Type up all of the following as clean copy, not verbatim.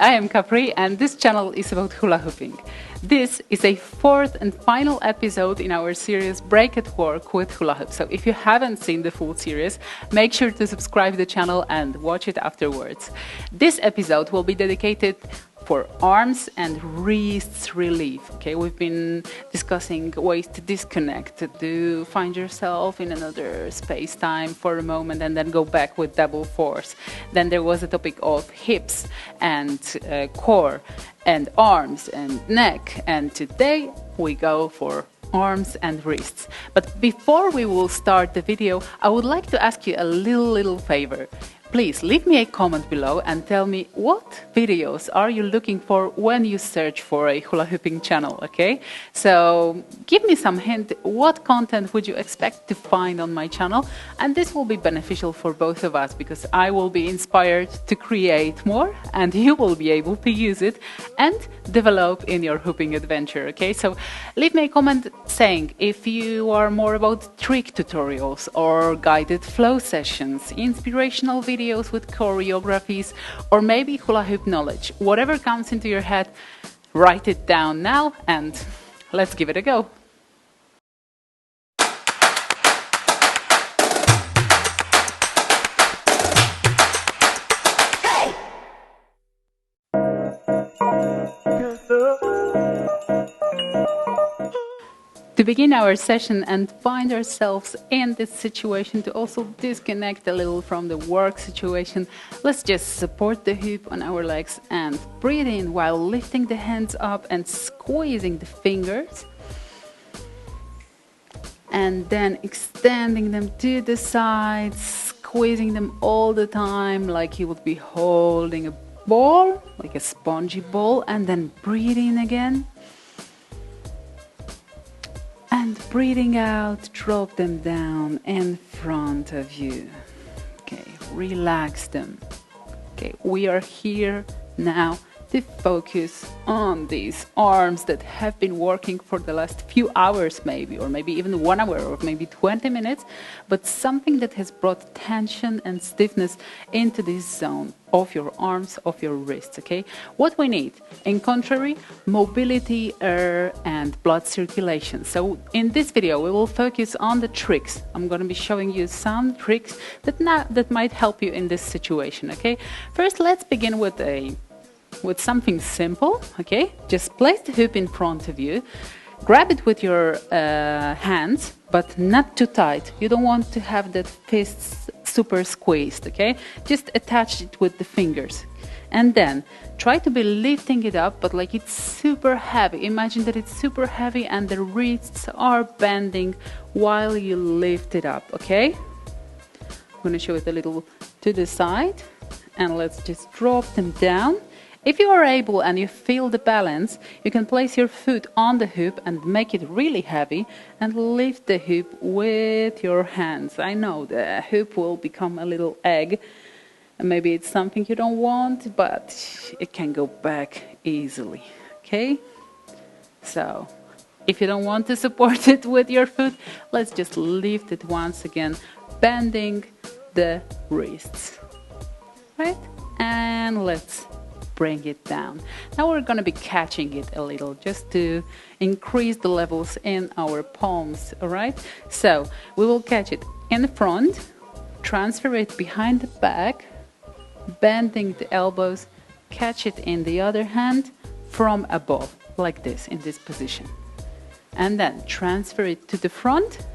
I am Capri and this channel is about hula hooping. This is a fourth and final episode in our series Break at Work with Hula Hoop. So if you haven't seen the full series, make sure to subscribe to the channel and watch it afterwards. This episode will be dedicated for arms and wrists relief. Okay, we've been discussing ways to disconnect, to find yourself in another space-time for a moment and then go back with double force. Then there was a topic of hips and core and arms and neck, and today we go for arms and wrists. But before we will start the video, I would like to ask you a little favor. Please leave me a comment below and tell me what videos are you looking for when you search for a hula hooping channel, okay? So give me some hint, what content would you expect to find on my channel? And this will be beneficial for both of us because I will be inspired to create more and you will be able to use it and develop in your hooping adventure, okay? So leave me a comment saying if you are more about trick tutorials or guided flow sessions, inspirational videos with choreographies, or maybe hula hoop knowledge. Whatever comes into your head, write it down now and let's give it a go. To begin our session and find ourselves in this situation, to also disconnect a little from the work situation, let's just support the hoop on our legs and breathe in while lifting the hands up and squeezing the fingers. And then extending them to the sides, squeezing them all the time like you would be holding a ball, like a spongy ball, and then breathe in again. And breathing out, drop them down in front of you. Okay, relax them. Okay, we are here now to focus on these arms that have been working for the last few hours maybe, or maybe even 1 hour, or maybe 20 minutes, but something that has brought tension and stiffness into this zone of your arms, of your wrists, okay? What we need, in contrary, mobility, air, and blood circulation. So in this video, we will focus on the tricks. I'm going to be showing you some tricks that might help you in this situation, okay? First, let's begin with something simple, okay? Just place the hoop in front of you, grab it with your hands, but not too tight. You don't want to have that fists super squeezed, okay? Just attach it with the fingers. And then try to be lifting it up, but like it's super heavy. Imagine that it's super heavy and the wrists are bending while you lift it up, okay? I'm going to show it a little to the side, and let's just drop them down. If you are able and you feel the balance, you can place your foot on the hoop and make it really heavy and lift the hoop with your hands. I know the hoop will become a little egg and maybe it's something you don't want, but it can go back easily, okay? So if you don't want to support it with your foot, let's just lift it once again, bending the wrists, right? And let's bring it down. Now we're going to be catching it a little just to increase the levels in our palms, all right? So we will catch it in the front, transfer it behind the back, bending the elbows, catch it in the other hand from above, like this, in this position. And then transfer it to the front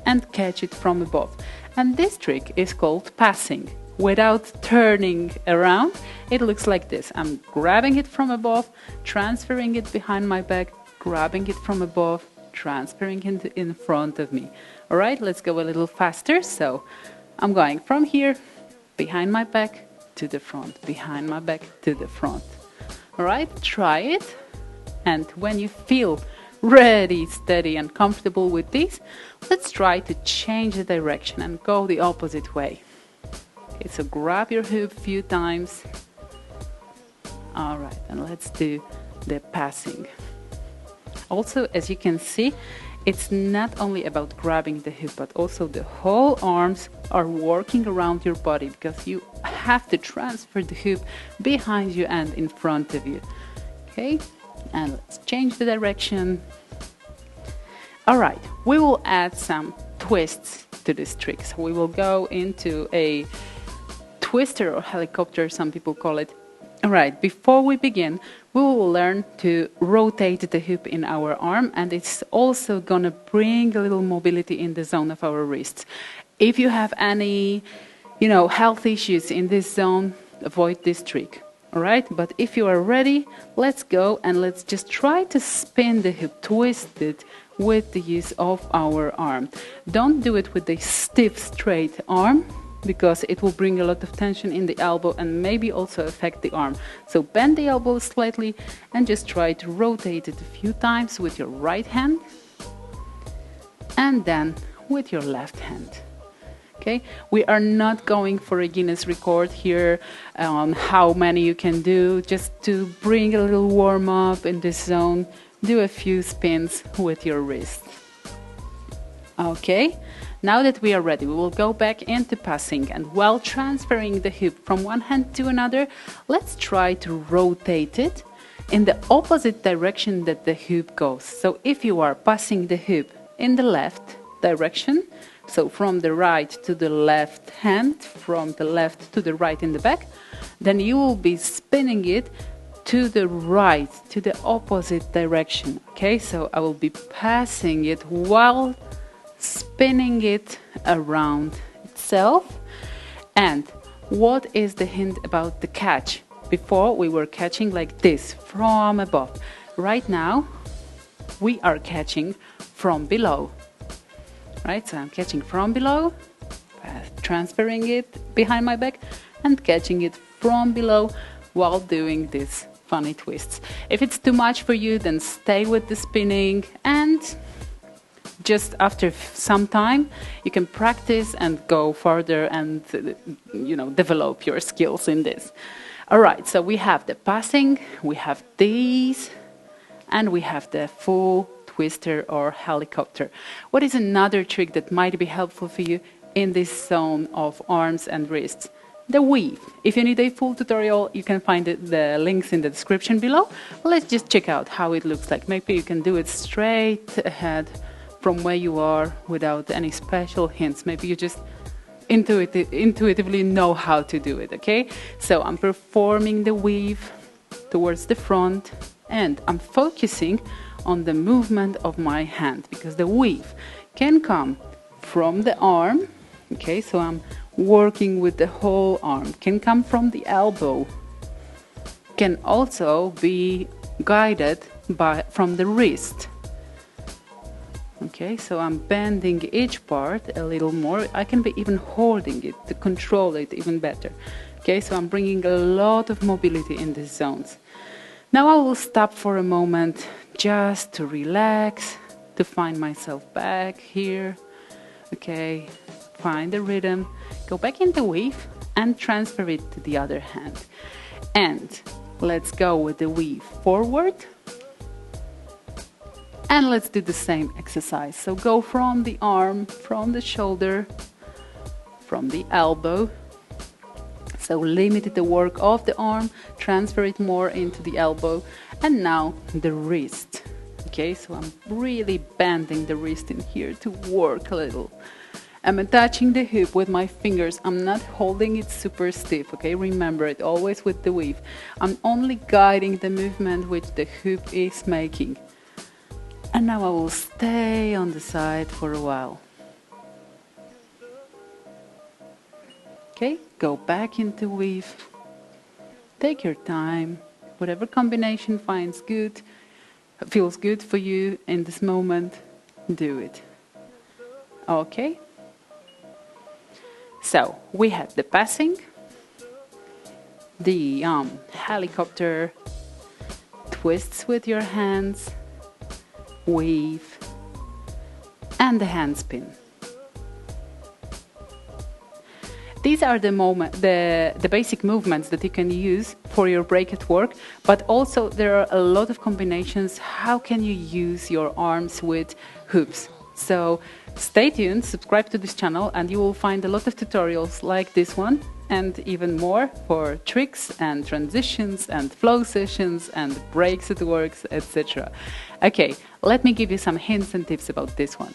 and catch it from above. And this trick is called passing. Without turning around, it looks like this. I'm grabbing it from above, transferring it behind my back, grabbing it from above, transferring it in front of me. All right, let's go a little faster. So I'm going from here, behind my back to the front, behind my back to the front. All right, try it. And when you feel ready, steady, and comfortable with this, let's try to change the direction and go the opposite way. Okay, so grab your hoop a few times. All right, and let's do the passing. Also, as you can see, it's not only about grabbing the hoop, but also the whole arms are working around your body because you have to transfer the hoop behind you and in front of you. Okay, and let's change the direction. All right, we will add some twists to this trick. So we will go into a twister or helicopter, some people call it. All right, before we begin, we will learn to rotate the hoop in our arm, and it's also gonna bring a little mobility in the zone of our wrists. If you have any, health issues in this zone, avoid this trick. All right, but if you are ready, let's go and let's just try to spin the hoop, twist it with the use of our arm. Don't do it with a stiff, straight arm, because it will bring a lot of tension in the elbow and maybe also affect the arm. So bend the elbow slightly and just try to rotate it a few times with your right hand and then with your left hand. Okay, we are not going for a Guinness record here on how many you can do. Just to bring a little warm up in this zone, do a few spins with your wrist. Okay, now that we are ready, we will go back into passing, and while transferring the hoop from one hand to another, let's try to rotate it in the opposite direction that the hoop goes. So if you are passing the hoop in the left direction, so from the right to the left hand, from the left to the right in the back, then you will be spinning it to the right, to the opposite direction. Okay, so I will be passing it while spinning it around itself. And what is the hint about the catch? Before we were catching like this from above. Right now we are catching from below. Right, so I'm catching from below, transferring it behind my back and catching it from below while doing these funny twists. If it's too much for you, then stay with the spinning, and just after some time you can practice and go further and develop your skills in this. All right, so we have the passing, we have these, and we have the full twister or helicopter. What is another trick that might be helpful for you in this zone of arms and wrists? The weave. If you need a full tutorial, you can find the links in the description below. Let's just check out how it looks like. Maybe you can do it straight ahead from where you are without any special hints. Maybe you just intuitively know how to do it, okay? So I'm performing the weave towards the front, and I'm focusing on the movement of my hand, because the weave can come from the arm, okay, so I'm working with the whole arm, can come from the elbow, can also be guided from the wrist. Okay, so I'm bending each part a little more. I can be even holding it to control it even better. Okay, so I'm bringing a lot of mobility in these zones. Now I will stop for a moment just to relax, to find myself back here. Okay, find the rhythm, go back in the weave and transfer it to the other hand. And let's go with the weave forward. And let's do the same exercise. So go from the arm, from the shoulder, from the elbow. So limit the work of the arm, transfer it more into the elbow, and now the wrist. Okay, so I'm really bending the wrist in here to work a little. I'm attaching the hoop with my fingers. I'm not holding it super stiff, okay? Remember it, always with the weave. I'm only guiding the movement which the hoop is making. And now I will stay on the side for a while. Okay, go back into weave. Take your time. Whatever combination feels good for you in this moment, do it. Okay? So, we have the passing, the helicopter, twists with your hands, weave, and the hand spin. These are the basic movements that you can use for your break at work, but also there are a lot of combinations. How can you use your arms with hoops? So stay tuned, subscribe to this channel, and you will find a lot of tutorials like this one and even more for tricks and transitions and flow sessions and breaks at works, etc. Okay, let me give you some hints and tips about this one.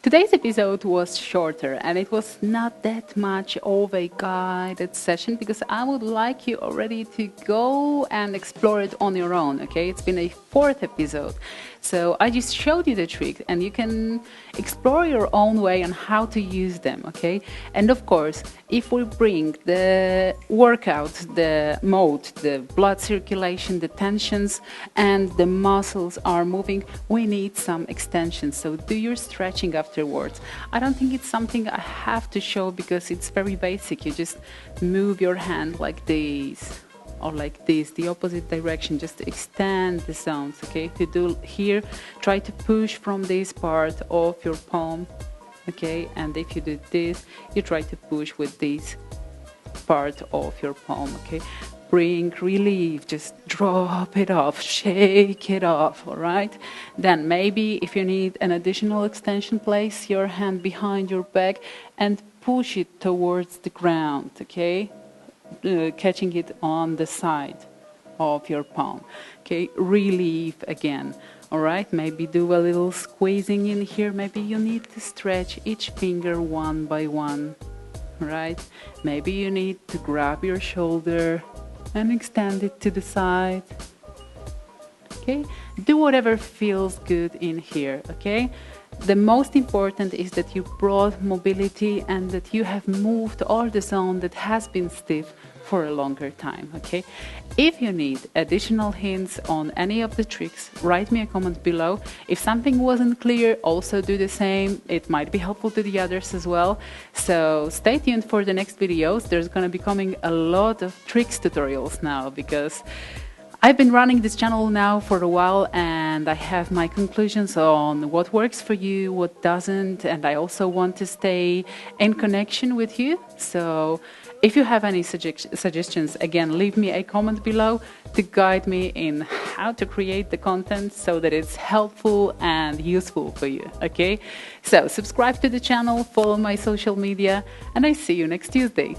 Today's episode was shorter and it was not that much of a guided session because I would like you already to go and explore it on your own, okay? It's been a 4th episode. So I just showed you the trick and you can explore your own way on how to use them, okay? And of course, if we bring the workout, the mode, the blood circulation, the tensions, and the muscles are moving, we need some extensions. So do your stretching afterwards. I don't think it's something I have to show because it's very basic. You just move your hand like this, or like this, the opposite direction, just extend the zones, okay? If you do here, try to push from this part of your palm, okay? And if you do this, you try to push with this part of your palm, okay? Bring relief, just drop it off, shake it off, all right? Then maybe if you need an additional extension, place your hand behind your back and push it towards the ground, okay? Catching it on the side of your palm, okay? Relief again, all right? Maybe do a little squeezing in here. Maybe you need to stretch each finger one by one, right? Maybe you need to grab your shoulder and extend it to the side, okay? Do whatever feels good in here, okay? The most important is that you brought mobility and that you have moved all the zone that has been stiff for a longer time, okay? If you need additional hints on any of the tricks, write me a comment below. If something wasn't clear, also do the same. It might be helpful to the others as well. So stay tuned for the next videos. There's going to be coming a lot of tricks tutorials now because I've been running this channel now for a while and I have my conclusions on what works for you, what doesn't, and I also want to stay in connection with you. So if you have any suggestions, again, leave me a comment below to guide me in how to create the content so that it's helpful and useful for you, okay? So subscribe to the channel, follow my social media, and I see you next Tuesday.